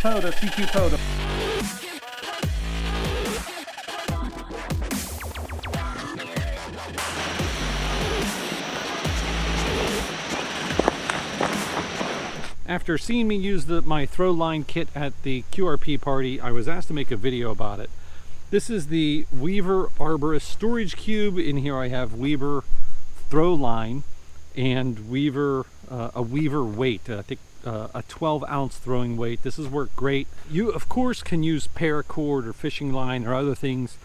CQ Poda. After seeing me use my throw line kit at the QRP party, I was asked to make a video about it. This is the Weaver Arborist storage cube. In here I have Weaver throw line and a Weaver weight. I think a 12-ounce throwing weight. This has worked great. You of course can use paracord or fishing line or other things.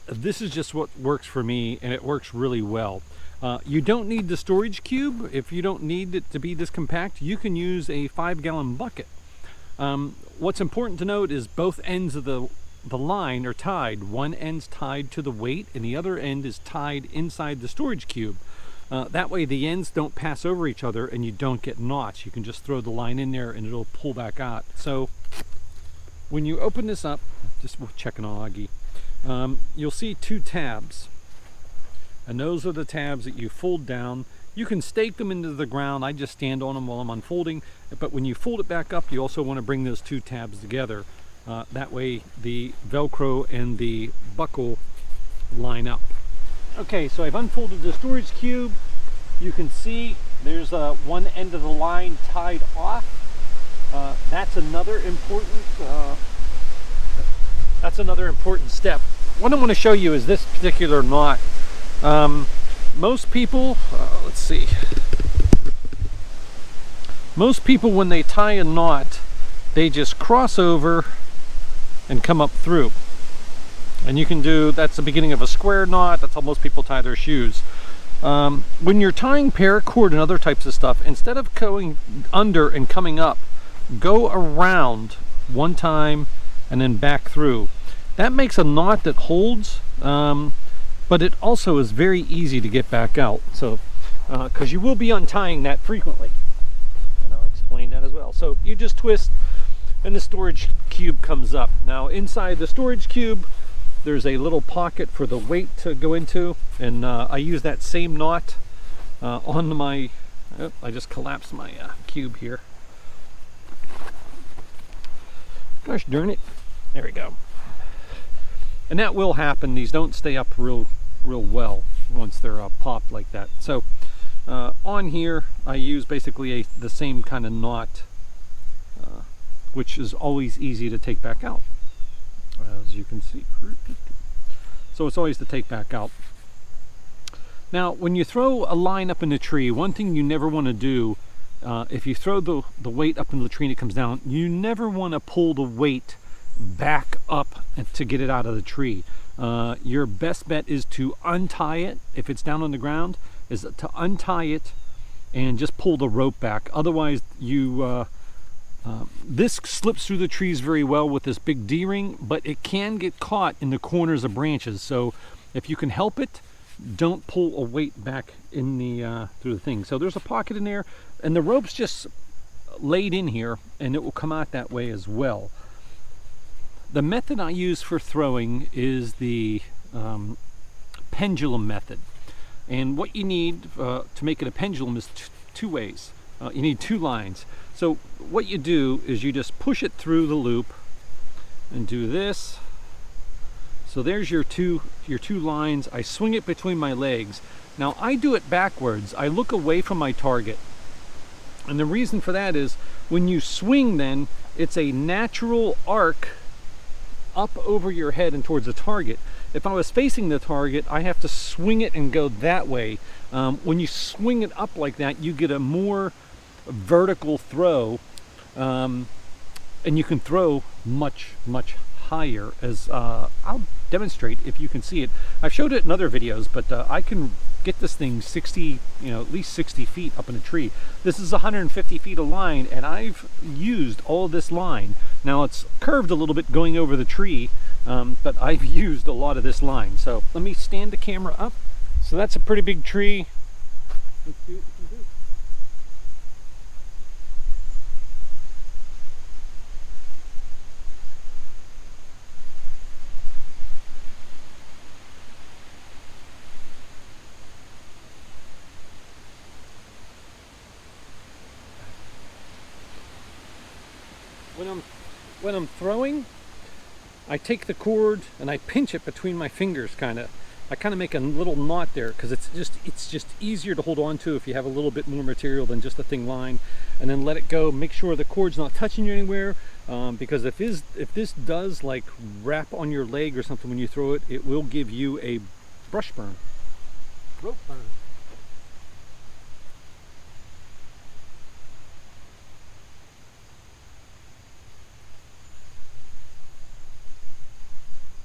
This is just what works for me, and it works really well. You don't need the storage cube. If you don't need it to be this compact, you can use a 5-gallon bucket. What's important to note is both ends of the line are tied. One end's tied to the weight and the other end is tied inside the storage cube. That way the ends don't pass over each other and you don't get knots. You can just throw the line in there and it'll pull back out. So when you open this up, just checking on Augie, you'll see 2 tabs. And those are the tabs that you fold down. You can stake them into the ground. I just stand on them while I'm unfolding. But when you fold it back up, you also want to bring those 2 tabs together. That way the Velcro and the buckle line up. Okay, so I've unfolded the storage cube. You can see there's one end of the line tied off. That's another important step. What I want to show you is this particular knot. Most people, most people when they tie a knot, they just cross over and come up through. And you can do, that's the beginning of a square knot. That's how most people tie their shoes. When you're tying paracord and other types of stuff, instead of going under and coming up, go around one time and then back through. That makes a knot that holds, but it also is very easy to get back out. So, because you will be untying that frequently. And I'll explain that as well. So you just twist and the storage cube comes up. Now inside the storage cube, there's a little pocket for the weight to go into. And I use that same knot on my, I just collapsed my cube here. Gosh darn it. There we go. And that will happen. These don't stay up real well once they're popped like that. So on here I use basically the same kind of knot, which is always easy to take back out, as you can see. So it's always to take back out. Now when you throw a line up in the tree, one thing you never want to do, if you throw the weight up in the tree and it comes down, you never want to pull the weight back up to get it out of the tree. Your best bet is to untie it. If it's down on the ground, is to untie it and just pull the rope back. Otherwise this slips through the trees very well with this big D-ring, but it can get caught in the corners of branches. So if you can help it, don't pull a weight back in the through the thing. So there's a pocket in there and the rope's just laid in here and it will come out that way as well. The method I use for throwing is the pendulum method. And what you need to make it a pendulum is 2 ways. You need 2 lines. So what you do is you just push it through the loop and do this. So there's your two lines. I swing it between my legs. Now I do it backwards. I look away from my target. And the reason for that is when you swing then, it's a natural arc up over your head and towards the target. If I was facing the target, I have to swing it and go that way. When you swing it up like that, you get a more vertical throw, and you can throw much higher, as I'll demonstrate if you can see it. I've showed it in other videos, but I can get this thing 60, at least 60 feet up in a tree. This is 150 feet of line, and I've used all this line. Now it's curved a little bit going over the tree, but I've used a lot of this line. So let me stand the camera up. So that's a pretty big tree. Let's see what we can do. when I'm throwing, I take the cord and I pinch it between my fingers, I kind of make a little knot there because it's just easier to hold on to if you have a little bit more material than just a thin line, and then let it go. Make sure the cord's not touching you anywhere, because if this does like wrap on your leg or something when you throw it, it will give you a brush burn, rope burn.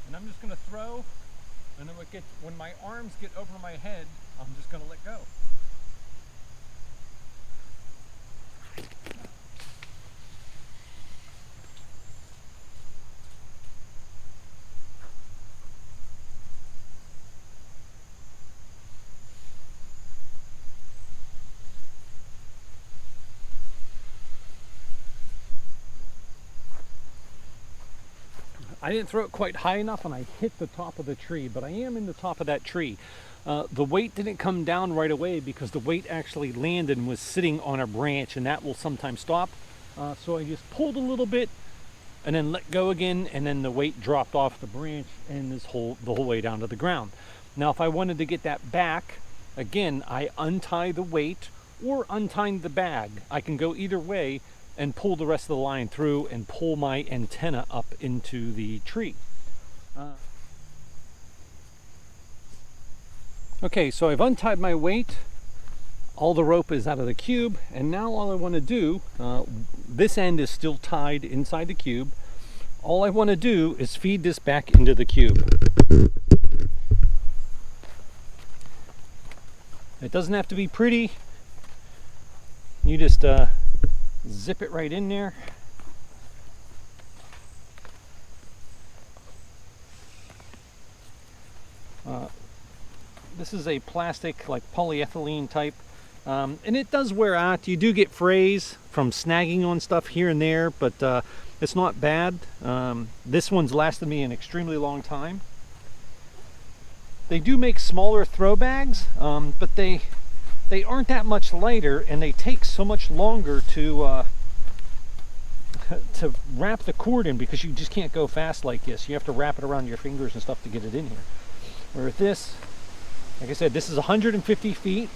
And I'm just going to throw. And then when my arms get over my head, I'm just going to let go. I didn't throw it quite high enough and I hit the top of the tree, but I am in the top of that tree. The weight didn't come down right away because the weight actually landed and was sitting on a branch, and that will sometimes stop. So I just pulled a little bit and then let go again, and then the weight dropped off the branch and the whole way down to the ground. Now if I wanted to get that back, again, I untie the weight or untie the bag. I can go either way and pull the rest of the line through and pull my antenna up into the tree. Okay, so I've untied my weight. All the rope is out of the cube, and now all I want to do, this end is still tied inside the cube. All I want to do is feed this back into the cube. It doesn't have to be pretty. You just zip it right in there. This is a plastic, like polyethylene type, and it does wear out. You do get frays from snagging on stuff here and there, but it's not bad. This one's lasted me an extremely long time. They do make smaller throw bags, but they aren't that much lighter, and they take so much longer to wrap the cord in, because you just can't go fast like this. You have to wrap it around your fingers and stuff to get it in here. Where this, like I said, this is 150 feet,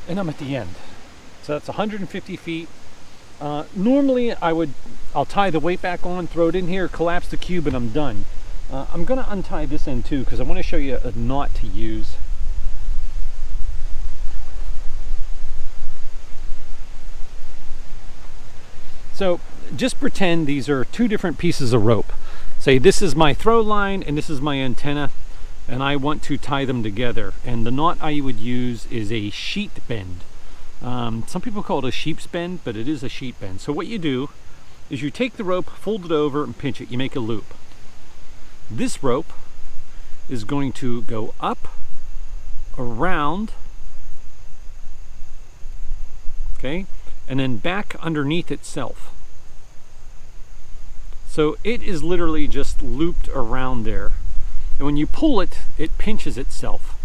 and I'm at the end. So that's 150 feet. Normally I'll tie the weight back on, throw it in here, collapse the cube, and I'm done. I'm gonna untie this end too, because I want to show you a knot to use. So just pretend these are two different pieces of rope. Say this is my throw line and this is my antenna, and I want to tie them together. And the knot I would use is a sheet bend. Some people call it a sheep's bend, but it is a sheet bend. So what you do is you take the rope, fold it over, and pinch it. You make a loop. This rope is going to go up, around, okay, and then back underneath itself. So it is literally just looped around there. And when you pull it, it pinches itself.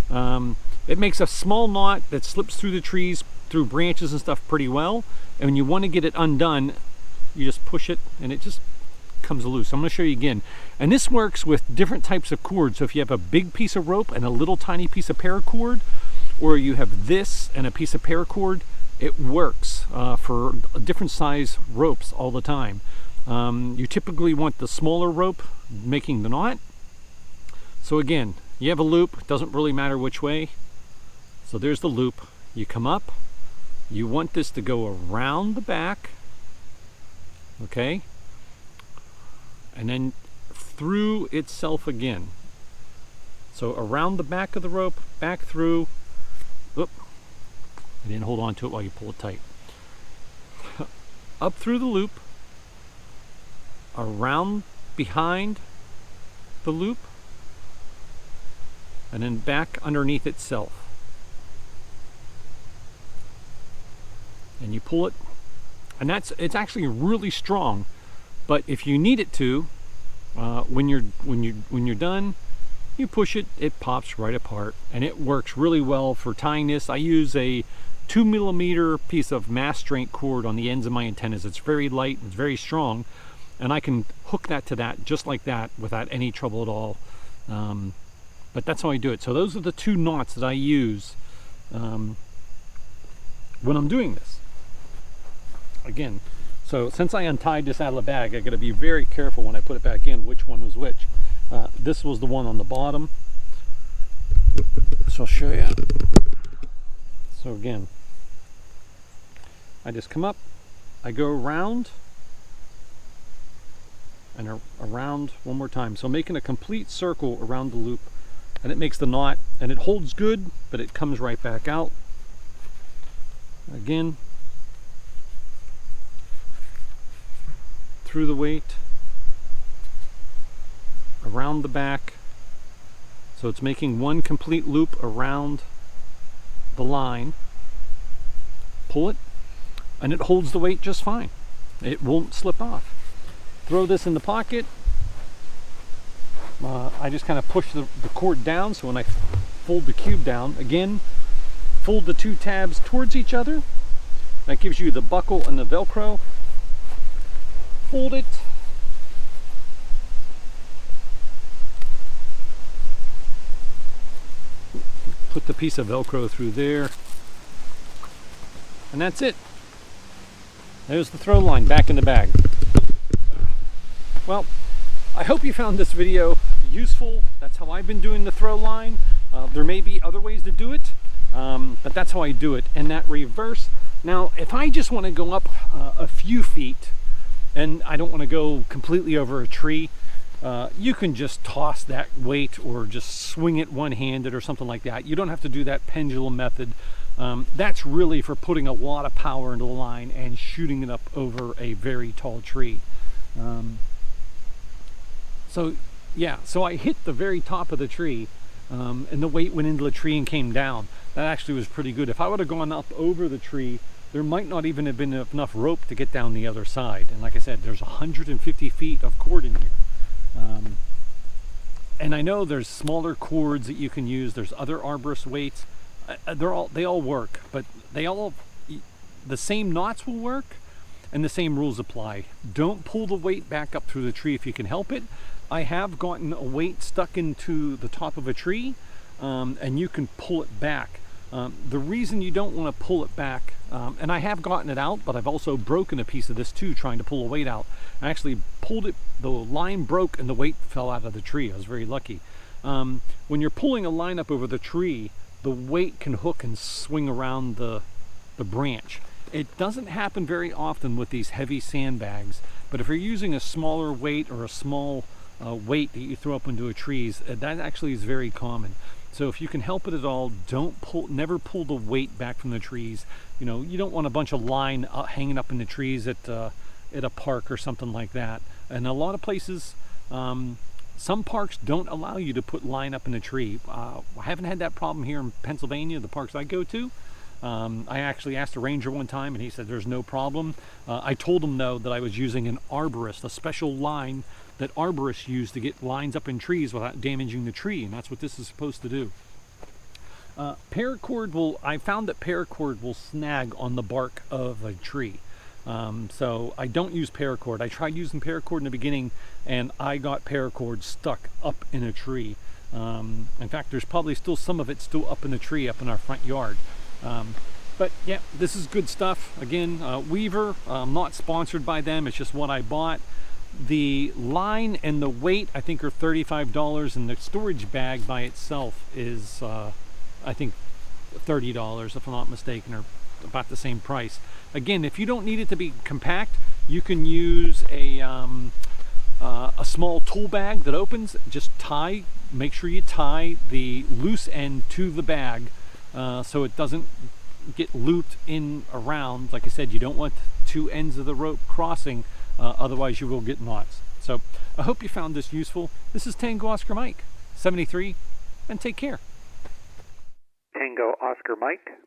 It makes a small knot that slips through the trees, through branches and stuff pretty well. And when you want to get it undone, you just push it and it just comes loose. I'm going to show you again. And this works with different types of cords. So if you have a big piece of rope and a little tiny piece of paracord, or you have this and a piece of paracord, it works for different size ropes all the time. You typically want the smaller rope making the knot. So again, you have a loop, doesn't really matter which way. So there's the loop. You come up, you want this to go around the back, okay, and then through itself again. So around the back of the rope, back through. Oop, I didn't hold on to it while you pull it tight. Up through the loop, around behind the loop, and then back underneath itself. And you pull it, and it's actually really strong. But if you need it to, when you're done, you push it, it pops right apart, and it works really well for tying this. I use a 2mm piece of mass strength cord on the ends of my antennas. It's very light, it's very strong, and I can hook that to that just like that without any trouble at all. But that's how I do it. So those are the 2 knots that I use when I'm doing this. Again, so since I untied this out of the bag, I got to be very careful when I put it back in which one was which. This was the one on the bottom. So I'll show you. So again, I just come up, I go around, and around one more time. So making a complete circle around the loop, and it makes the knot, and it holds good, but it comes right back out. Again, through the weight, around the back. So it's making one complete loop around the line. Pull it, and it holds the weight just fine. It won't slip off. Throw this in the pocket. I just kind of push the cord down, so when I fold the cube down, again, fold the 2 tabs towards each other. That gives you the buckle and the Velcro. Fold it. Put the piece of Velcro through there. And that's it. There's the throw line back in the bag. Well, I hope you found this video useful. That's how I've been doing the throw line. There may be other ways to do it, but that's how I do it. And that reverse. Now, if I just want to go up a few feet and I don't want to go completely over a tree, you can just toss that weight or just swing it one-handed or something like that. You don't have to do that pendulum method. That's really for putting a lot of power into the line and shooting it up over a very tall tree. So yeah, so I hit the very top of the tree, and the weight went into the tree and came down. That actually was pretty good. If I would have gone up over the tree, there might not even have been enough rope to get down the other side. And like I said, there's 150 feet of cord in here. And I know there's smaller cords that you can use. There's other arborist weights. They all work, but the same knots will work, and the same rules apply. Don't pull the weight back up through the tree if you can help it. I have gotten a weight stuck into the top of a tree, and you can pull it back. The reason you don't want to pull it back, and I have gotten it out, but I've also broken a piece of this too, trying to pull a weight out. I actually pulled it, the line broke and the weight fell out of the tree. I was very lucky. When you're pulling a line up over the tree, the weight can hook and swing around the branch. It doesn't happen very often with these heavy sandbags, but if you're using a smaller weight or a small weight that you throw up into a tree, that actually is very common. So if you can help it at all, never pull the weight back from the trees. You know, you don't want a bunch of line hanging up in the trees at a park or something like that. And a lot of places, some parks don't allow you to put line up in a tree. I haven't had that problem here in Pennsylvania, the parks I go to. I actually asked a ranger one time and he said there's no problem. I told him though that I was using an arborist, a special line that arborists use to get lines up in trees without damaging the tree, and that's what this is supposed to do. Paracord I found that paracord will snag on the bark of a tree. So I don't use paracord. I tried using paracord in the beginning and I got paracord stuck up in a tree. In fact, there's probably still some of it still up in the tree up in our front yard. But yeah, this is good stuff. Again, Weaver, I'm not sponsored by them. It's just what I bought. The line and the weight I think are $35, and the storage bag by itself is I think $30 if I'm not mistaken, or about the same price. Again, if you don't need it to be compact, you can use a small tool bag that opens. Just make sure you tie the loose end to the bag so it doesn't get looped in around. Like I said, you don't want two ends of the rope crossing, otherwise you will get knots. So I hope you found this useful. This is Tango Oscar Mike 73, and take care. Tango Oscar Mike